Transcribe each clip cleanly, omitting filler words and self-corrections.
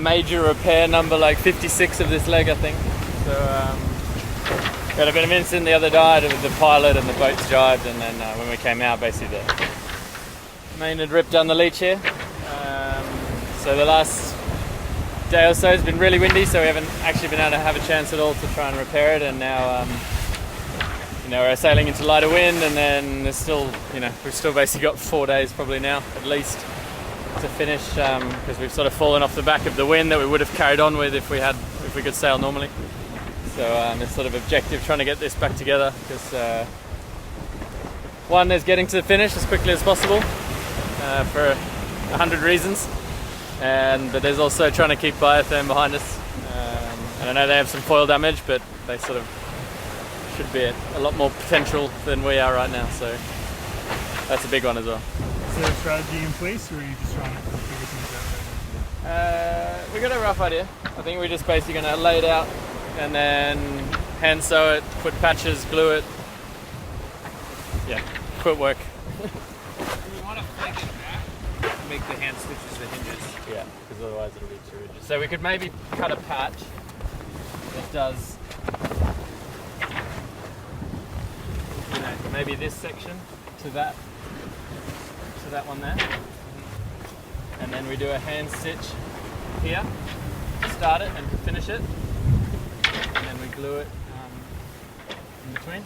major repair number like 56 of this leg, I think. So had a bit of an incident the other night with the pilot and the boat's jibed, and then when we came out, basically the main had ripped down the leech here. So the last day or so has been really windy, so we haven't actually been able to have a chance at all to try and repair it, and now we're sailing into lighter wind, and then there's still, we've still basically got 4 days probably now at least to finish, because we've sort of fallen off the back of the wind that we would have carried on with if we could sail normally. So it's sort of objective trying to get this back together, because one is getting to the finish as quickly as possible for 100 reasons, but there's also trying to keep Biotherm behind us, and I know they have some foil damage, but they sort of should be a lot more potential than we are right now, so that's a big one as well. Is there a strategy in place, or are you just trying to figure things out? We got a rough idea. I think we're just basically going to lay it out and then hand sew it, put patches, glue it. Yeah, quit work. Do we want to flank it back to make the hand stitches the hinges? Yeah, because otherwise it'll be too rigid. So we could maybe cut a patch that does, maybe this section to that one there, and then we do a hand stitch here to start it and to finish it, and then we glue it in between.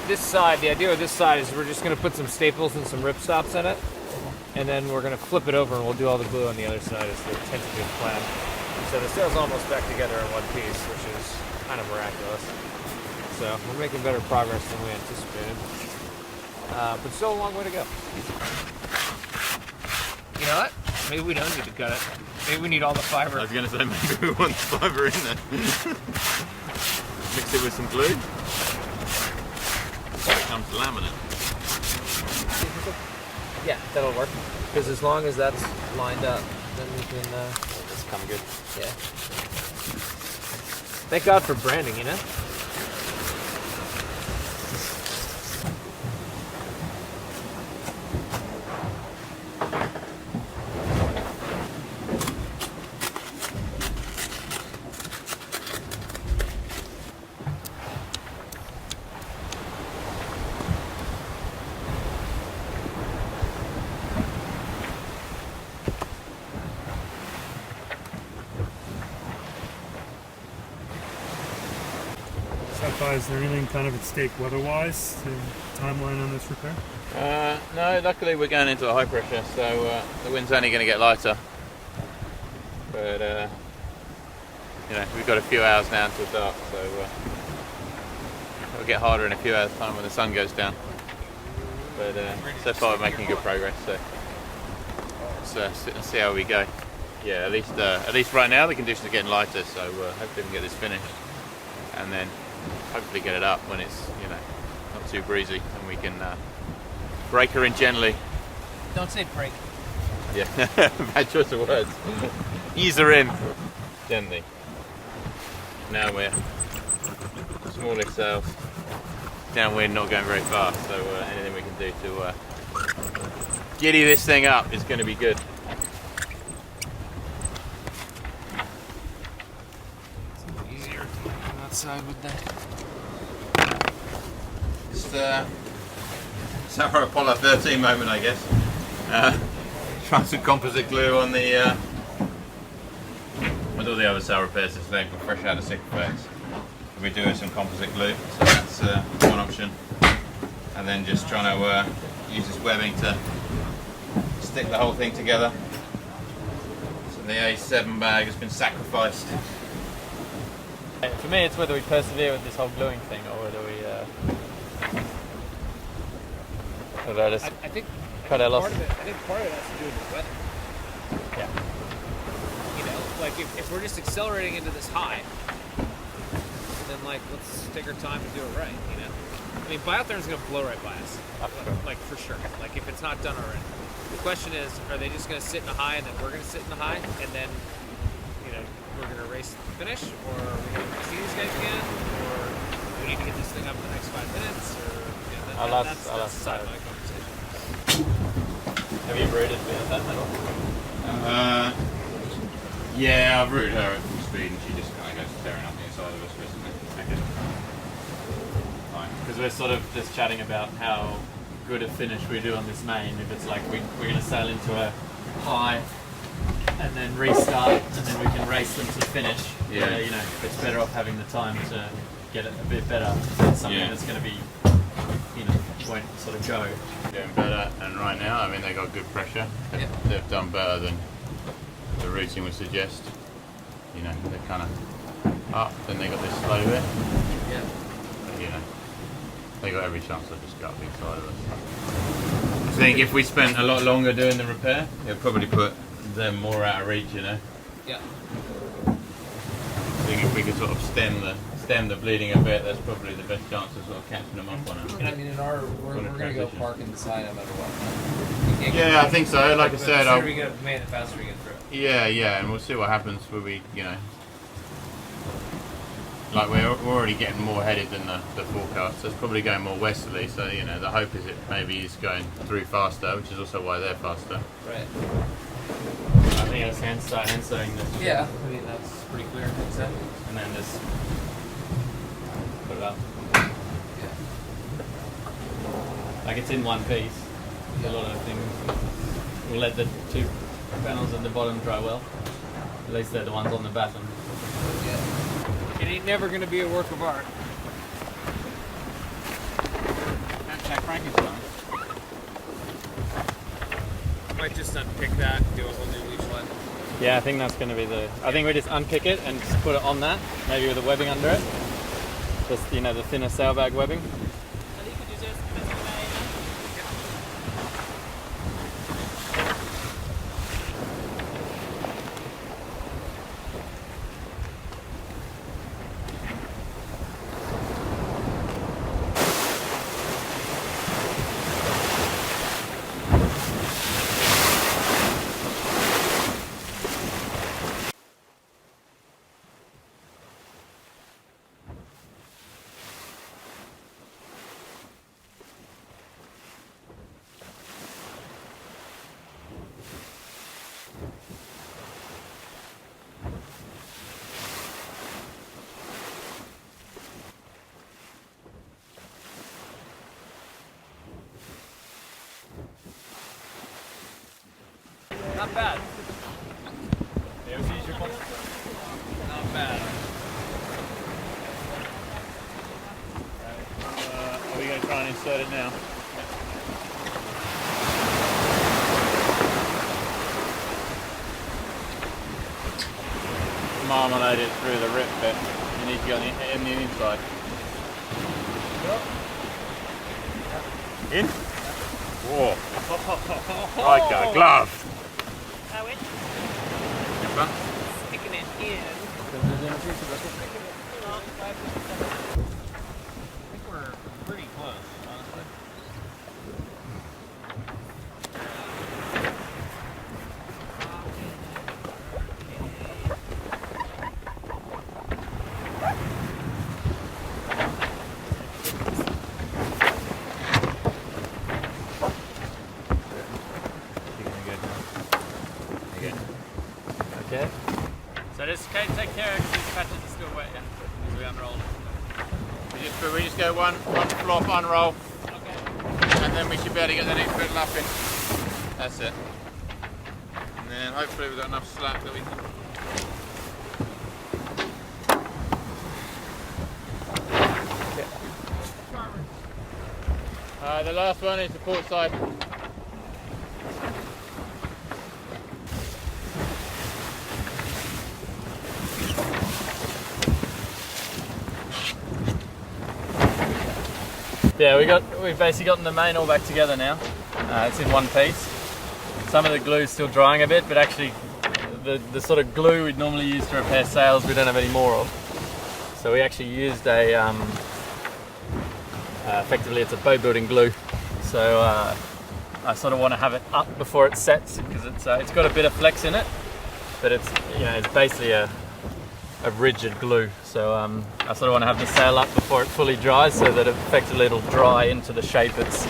This side, the idea with this side is we're just going to put some staples and some ripstops in it, and then we're going to flip it over and we'll do all the glue on the other side as the tentative plan. So the sail's almost back together in one piece, which is kind of miraculous. So we're making better progress than we anticipated, but still a long way to go. You know what? Maybe we don't need to cut it. Maybe we need all the fiber. I was going to say maybe we want the fiber in there. Mix it with some glue. So it comes laminate. Yeah, that'll work. Because as long as that's lined up, then we can. It's come good. Yeah. Thank God for branding, you know. Is there anything kind of at stake weather-wise, the timeline on this repair? No, luckily we're going into a high pressure, so the wind's only going to get lighter. But we've got a few hours now until dark, so it'll get harder in a few hours' time when the sun goes down. But so far we're making good progress, so let's sit and see how we go. Yeah, at least right now the conditions are getting lighter, so hopefully we can get this finished, and then hopefully get it up when it's not too breezy, and we can break her in gently. Don't say break. Yeah, bad choice of words. Ease her in gently. Now we're smaller sails, downwind, not going very fast, so anything we can do to giddy this thing up is going to be good. It's easier on that side with that. It's our Apollo 13 moment, I guess. Trying some composite glue on the with all the other sail repairs today, we're fresh out of sick effects. We're doing some composite glue, so that's one option. And then just trying to use this webbing to stick the whole thing together. So the A7 bag has been sacrificed. For me, it's whether we persevere with this whole gluing thing or whether we I think cut our losses. I think part of it has to do with the weather. Yeah. You know, like if we're just accelerating into this high, then then like let's take our time and do it right. You know, I mean, Biotherm's gonna blow right by us, like for sure. Like if it's not done already. The question is, are they just gonna sit in a high and then we're gonna sit in the high and then, you know, we're gonna race the finish, or are we gonna see these guys again, or we need to get this thing up in the next 5 minutes, or you know, that's the side of my conversation. Have you rooted Biotherm at all? Yeah, I've rooted her at full speed and she just kind of goes tearing up the inside of us recently. Okay. Because we're sort of just chatting about how good a finish we do on this main. If it's like we're going to sail into a high and then restart and then we can race them to the finish. Yeah. You know, it's better off having the time to get it a bit better than something that's going to be, you know, won't sort of go. Getting better, and right now, I mean, they got good pressure. They've done better than the routing would suggest. You know, they're kind of up, then they got this slow bit. Yeah. But, you know, they got every chance to just go up the inside of us. I think if we spent a lot longer doing the repair, it would probably put them more out of reach, you know. Yeah. I think if we could sort of stem the bleeding a bit, that's probably the best chance of sort of catching them up on it. And I mean, we're gonna go park inside no matter what. Yeah, I think so. Like I said, the sooner we get made, the faster we get through it. yeah, and we'll see what happens when we, you know, like we're already getting more headed than the forecast. So it's probably going more westerly. So you know, the hope is it maybe is going through faster, which is also why they're faster. Right. I think it's hand sewing this. Yeah, I mean that's pretty clear. And then just put it up. Yeah. Like it's in one piece. A lot of things. We'll let the 2 panels at the bottom dry well. At least they're the ones on the batten. Yeah. It ain't never gonna be a work of art. Hashtag Frankenstein. Might just unpick that and do a whole new leech one. Yeah, I think that's going to be I think we just unpick it and just put it on that, maybe with a webbing under it. Just, you know, the thinner sailbag webbing. Not bad. Yeah, Not bad. Are we going to try and insert it now? Marmalade it through the rip bit. You need to go in the inside. In? Whoa. Like a glove. How it? Sticking it in. I think we're pretty close, honestly. Okay. So just take care because these patches are still wet and we unroll. We just go one flop, unroll, Okay. and then we should be able to get the next bit lapping. That's it. And then hopefully we've got enough slack that we can. The last one is the port side. Yeah, we've basically gotten the main all back together now. It's in one piece. Some of the glue's still drying a bit, but actually the sort of glue we'd normally use to repair sails we don't have any more of. So we actually used a effectively it's a boat building glue. So I sort of want to have it up before it sets because it's got a bit of flex in it, but it's it's basically a rigid glue. So I sort of want to have the sail up before it fully dries, so that effectively it'll dry into the shape it's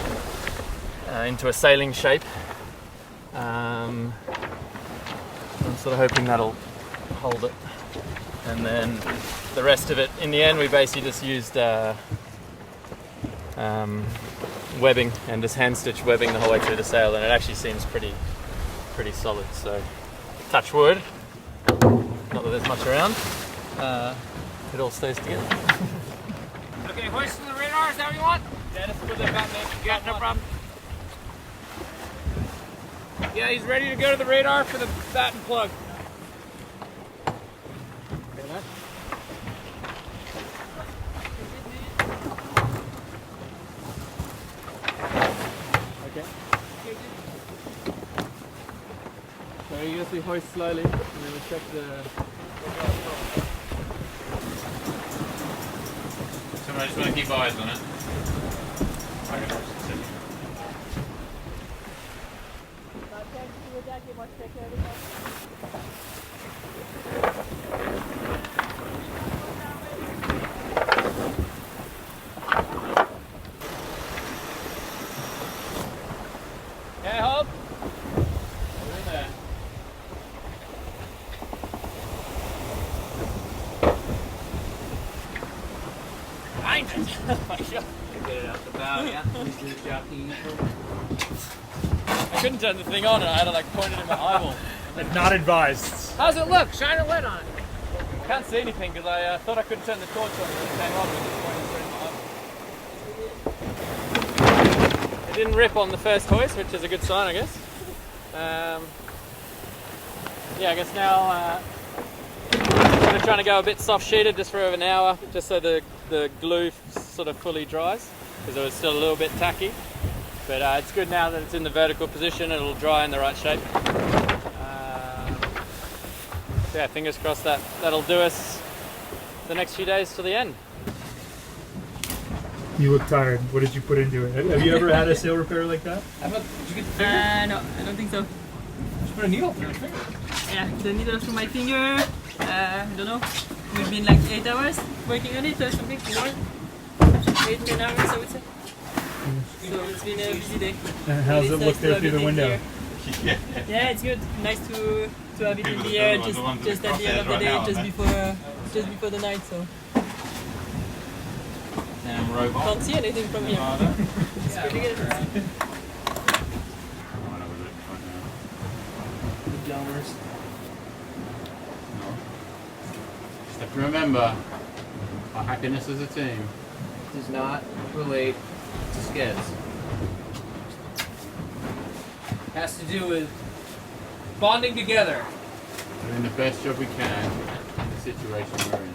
into a sailing shape. I'm sort of hoping that'll hold it, and then the rest of it in the end we basically just used webbing and just hand stitch webbing the whole way through the sail, and it actually seems pretty solid. So touch wood, not that there's much around, it all stays together. Okay, hoisting the radar, is that what you want? Yeah, just put that back there. Yeah, no problem. Yeah, he's ready to go to the radar for the batten plug. Okay. So you just hoist slowly, and then we check the. So I just want to keep eyes on it. Okay, hold. We're in there. Behind it. Oh my God. Get it out the bow, yeah. I couldn't turn the thing on, and I had to like point it in my eyeball. Not advised. How's it look? Shine a light on it. I can't see anything because I thought I couldn't turn the torch on when it came on. It just pointed straight in my eyeball. It didn't rip on the first hoist, which is a good sign, I guess. Yeah, I guess now sort of trying to go a bit soft sheeted just for over an hour, just so the glue sort of fully dries, because it was still a little bit tacky. But it's good now that it's in the vertical position, it'll dry in the right shape. Yeah, fingers crossed that'll do us the next few days till the end. You look tired. What did you put into it? Have you ever had a sail repair like that? No, I don't think so. Just put a needle through your finger. Yeah, the needle through my finger. I don't know. We've been like 8 hours working on it or something. More. 8-10 hours, I would say. So it's been a busy day. And how's it look there through the window? Yeah, it's good. Nice to have it in the air just at the end of the day, just before the night. So can't see anything from here. It's pretty good. Just have to remember our happiness as a team Does not relate to skids. Has to do with bonding together. doing the best job we can in the situation we're in.